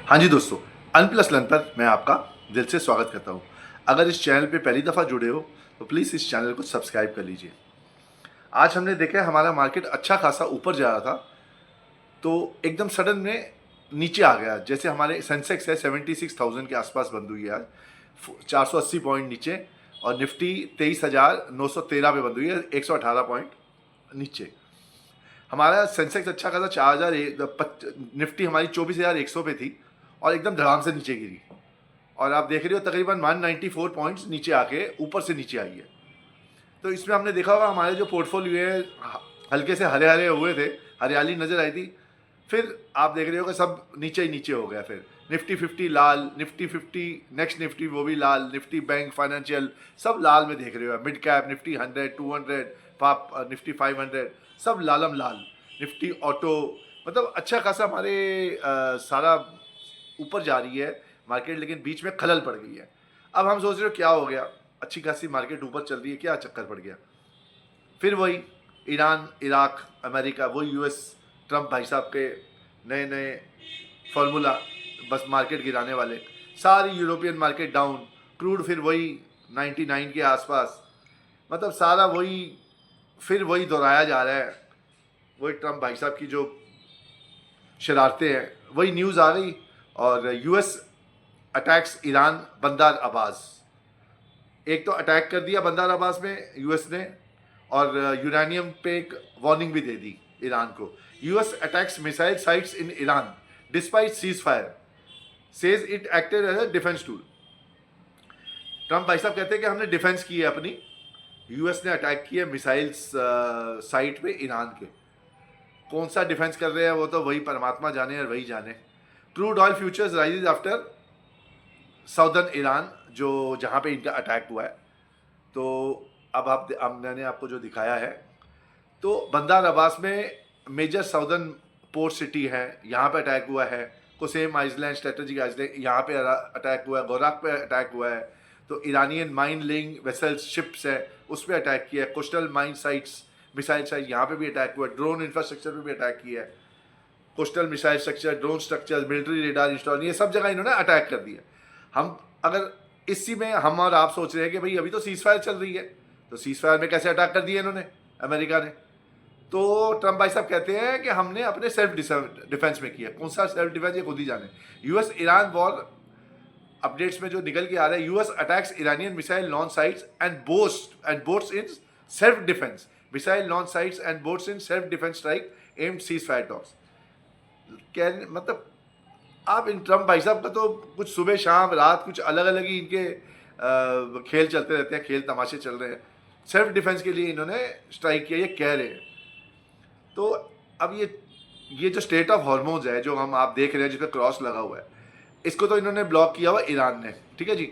हाँ जी दोस्तों, अनप्लस लर्न पर मैं आपका दिल से स्वागत करता हूँ। अगर इस चैनल पे पहली दफ़ा जुड़े हो तो प्लीज़ इस चैनल को सब्सक्राइब कर लीजिए। आज हमने देखा हमारा मार्केट अच्छा खासा ऊपर जा रहा था, तो एकदम सडन में नीचे आ गया। जैसे हमारे सेंसेक्स है 76,000 के आसपास बंद हुई है आज, 480 पॉइंट नीचे, और निफ्टी 23,913 पे बंद हुई है, 118 पॉइंट नीचे। हमारा सेंसेक्स अच्छा खासा 4,000, निफ्टी हमारी 24,100 पे थी और एकदम धड़ाम से नीचे गिरी, और आप देख रहे हो तकरीबन 194 पॉइंट्स नीचे आके ऊपर से नीचे आई है। तो इसमें हमने देखा होगा हमारे जो पोर्टफोलियो है हल्के से हरे हरे हुए थे, हरियाली नजर आई थी। फिर आप देख रहे हो कि सब नीचे ही नीचे हो गया। फिर निफ्टी 50 लाल, निफ्टी 50 नेक्स्ट निफ्टी वो भी लाल, निफ्टी बैंक फाइनेंशियल सब लाल में देख रहे हो। मिड कैप निफ्टी 100, 200, निफ्टी 500 सब लालम लाल। निफ्टी ऑटो, मतलब अच्छा खासा हमारे सारा ऊपर जा रही है मार्केट, लेकिन बीच में खलल पड़ गई है। अब हम सोच रहे हो क्या हो गया, अच्छी खासी मार्केट ऊपर चल रही है, क्या चक्कर पड़ गया। फिर वही ईरान, इराक, अमेरिका, वही यूएस, ट्रम्प भाई साहब के नए नए फार्मूला, बस मार्केट गिराने वाले। सारी यूरोपियन मार्केट डाउन, क्रूड फिर वही 99 के आसपास, मतलब सारा वही फिर वही दोहराया जा रहा है। वही ट्रम्प भाई साहब की जो शरारतें हैं, वही न्यूज़ आ गई। और यूएस अटैक्स ईरान बंदर अब्बास, एक तो अटैक कर दिया बंदर अब्बास में यूएस ने, और यूरेनियम पे एक वार्निंग भी दे दी ईरान को। US attacks missile sites in Iran despite ceasefire, says it acted as a defence tool. Trump भाई साहब कहते हैं कि हमने डिफेंस की है अपनी, यूएस ने अटैक किया मिसाइल साइट पे ईरान के। कौन सा डिफेंस कर रहे हैं वो तो वही परमात्मा जाने और वही जाने। Crude oil futures rises after southern Iran, जो जहाँ पे इनका अटैक हुआ है। तो अब मैंने आपको जो दिखाया है, तो बंदर अब्बास में मेजर साउदर्न पोर्ट सिटी है, यहाँ पे अटैक हुआ है। कोसेम आइसलैंड, स्ट्रेटेजिक आइसलैंड, यहाँ पे अटैक हुआ है। गोराक पे अटैक हुआ है। तो Iranian mine laying vessels, ships है, उस पर अटैक किया है। Coastal mine sites, missile site, यहाँ पे भी अटैक हुआ है। ड्रोन इंफ्रास्ट्रक्चर पे भी अटैक किया है। Coastal missile structure, drone structure, military radar install, ये सब जगह इन्होंने अटैक कर दिया। हम अगर इसी में हम और आप सोच रहे हैं कि भाई अभी तो सीज फायर चल रही है, तो सीज फायर में कैसे अटैक कर दिया इन्होंने, अमेरिका ने। तो ट्रम्प भाई साहब कहते हैं कि हमने अपने सेल्फ डिफेंस में किया। कौन सा सेल्फ डिफेंस ये खुद ही जाने। यूएस ईरान वॉर अपडेट्स में जो निकल के आ रहा है, US attacks Iranian missile launch sites and boats in self defence, missile launch sites and boats in self defence strike aimed cease fire talks. मतलब आप इन ट्रम्प भाई साहब का तो कुछ सुबह शाम रात कुछ अलग अलग ही इनके खेल चलते रहते हैं, खेल तमाशे चल रहे हैं। सेल्फ डिफेंस के लिए इन्होंने स्ट्राइक किया, ये कह रहे हैं। तो अब ये जो स्टेट ऑफ हॉर्मोन्स है जो हम आप देख रहे हैं, जिस पर क्रॉस लगा हुआ है, इसको तो इन्होंने ब्लॉक किया हुआ ईरान ने, ठीक है जी।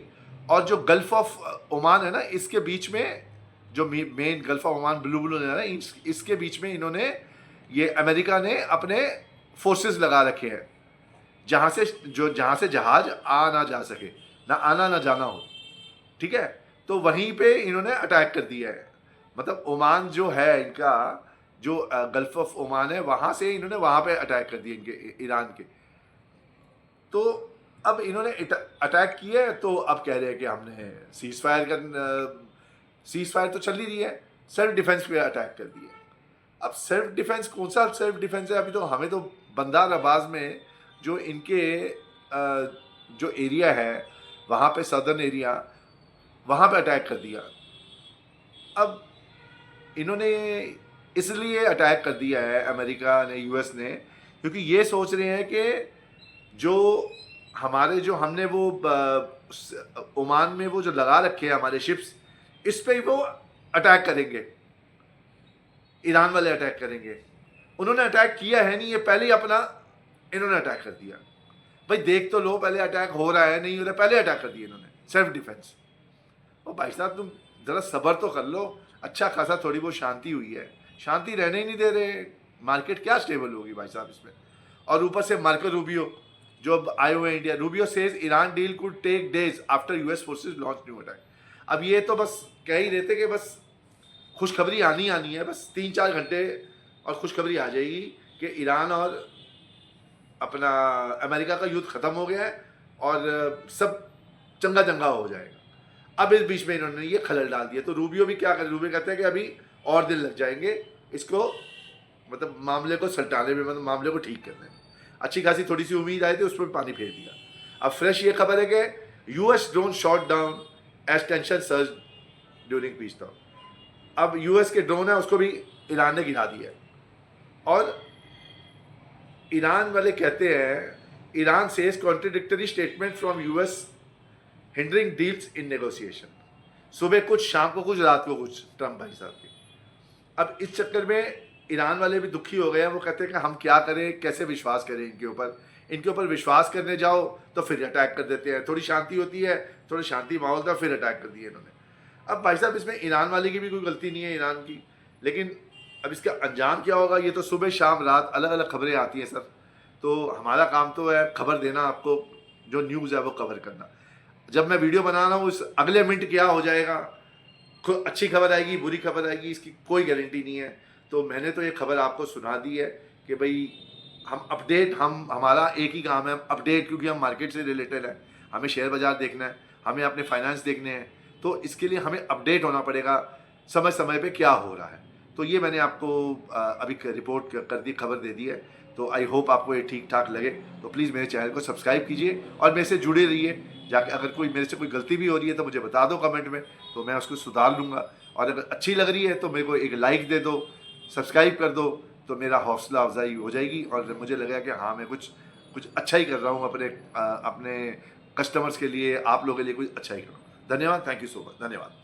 और जो गल्फ ऑफ ओमान है ना, इसके बीच में जो main gulf of Oman blue blue है ना, इसके बीच में इन्होंने, ये अमेरिका ने अपने फोर्सेस लगा रखे हैं, जहाँ से जहाज आ ना जा सके, ना आना ना जाना हो, ठीक है। तो वहीं पे इन्होंने अटैक कर दिया है। मतलब ओमान जो है इनका, जो गल्फ ऑफ ओमान है, वहाँ से इन्होंने वहाँ पे अटैक कर दिया इनके, ईरान के। तो अब इन्होंने अटैक किया है, तो अब कह रहे हैं कि हमने सीज फायर तो चल ही रही है, सेल्फ डिफेंस पे अटैक कर दिया। अब सेल्फ डिफेंस कौन सा सेल्फ डिफेंस है, अभी तो हमें तो बंदार अब्बास में जो इनके जो एरिया है वहाँ पे, सदर्न एरिया, वहाँ पे अटैक कर दिया। अब इन्होंने इसलिए अटैक कर दिया है अमेरिका ने, यूएस ने, क्योंकि ये सोच रहे हैं कि जो हमारे जो हमने वो ओमान में वो जो लगा रखे हैं हमारे शिप्स, इस पे वो अटैक करेंगे, ईरान वाले अटैक करेंगे। उन्होंने अटैक किया है नहीं, ये पहले ही अपना इन्होंने अटैक कर दिया। भाई देख तो लो पहले अटैक हो रहा है नहीं हो रहा, पहले अटैक कर दिया इन्होंने, सेल्फ डिफेंस। और भाई साहब तुम जरा सब्र तो कर लो, अच्छा खासा थोड़ी बहुत शांति हुई है, शांति रहने ही नहीं दे रहे। मार्केट क्या स्टेबल होगी भाई साहब इसमें। और ऊपर से मार्को रूबियो जो अब आए हुए हैं India, Rubio says Iran deal could take days after US forces launch new attack. अब ये तो बस कह ही रहे थे कि बस खुशखबरी आनी है, बस 3-4 घंटे और खुशखबरी आ जाएगी कि ईरान और अपना अमेरिका का युद्ध ख़त्म हो गया है और सब चंगा चंगा हो जाएगा। अब इस बीच में इन्होंने ये खलल डाल दिया। तो रूबियो भी क्या करे, रूबियो कहते हैं कि अभी और दिन लग जाएंगे इसको, मतलब मामले को सलटाने में, मतलब मामले को ठीक करने में। अच्छी खासी थोड़ी सी उम्मीद आई थी, उस पर पानी फेर दिया। अब फ्रेश ये खबर है कि US drone shot down as tension surge during peace talk. अब यूएस के ड्रोन है उसको भी ईरान ने गिरा दिया। और ईरान वाले कहते हैं, Iran says contradictory statement from US hindering deals in negotiation. सुबह कुछ, शाम को कुछ, रात को कुछ, ट्रम्प भाई साहब की। अब इस चक्कर में ईरान वाले भी दुखी हो गए हैं। वो कहते हैं कि हम क्या करें, कैसे विश्वास करें इनके ऊपर विश्वास करने जाओ तो फिर अटैक कर देते हैं। थोड़ी शांति होती है, थोड़ी शांति माहौल था, फिर अटैक कर दिए इन्होंने। अब भाई साहब इसमें ईरान वाले की भी कोई गलती नहीं है, ईरान की, लेकिन अब इसका अंजाम क्या होगा ये तो सुबह शाम रात अलग अलग खबरें आती हैं सर। तो हमारा काम तो है खबर देना, आपको जो न्यूज़ है वो कवर करना। जब मैं वीडियो बना रहा हूँ उस अगले मिनट क्या हो जाएगा, अच्छी खबर आएगी बुरी खबर आएगी, इसकी कोई गारंटी नहीं है। तो मैंने तो ये खबर आपको सुना दी है कि भाई हम अपडेट, हमारा एक ही काम है अपडेट, क्योंकि हम मार्केट से रिलेटेड है, हमें शेयर बाज़ार देखना है, हमें अपने फाइनेंस देखने हैं। तो इसके लिए हमें अपडेट होना पड़ेगा समय समय पे क्या हो रहा है। तो ये मैंने आपको अभी रिपोर्ट कर दी, खबर दे दी है। तो आई होप आपको ये ठीक ठाक लगे। तो प्लीज़ मेरे चैनल को सब्सक्राइब कीजिए और मेरे से जुड़े रहिए। जाके अगर कोई मेरे से कोई गलती भी हो रही है तो मुझे बता दो कमेंट में, तो मैं उसको सुधार लूँगा। और अगर अच्छी लग रही है तो मेरे को एक लाइक दे दो, सब्सक्राइब कर दो, तो मेरा हौसला अफजाई हो जाएगी और मुझे लगेगा कि हाँ मैं कुछ अच्छा ही कर रहा हूँ अपने कस्टमर्स के लिए, आप लोगों के लिए कुछ अच्छा ही कर रहा हूँ। धन्यवाद, थैंक यू सो मच, धन्यवाद।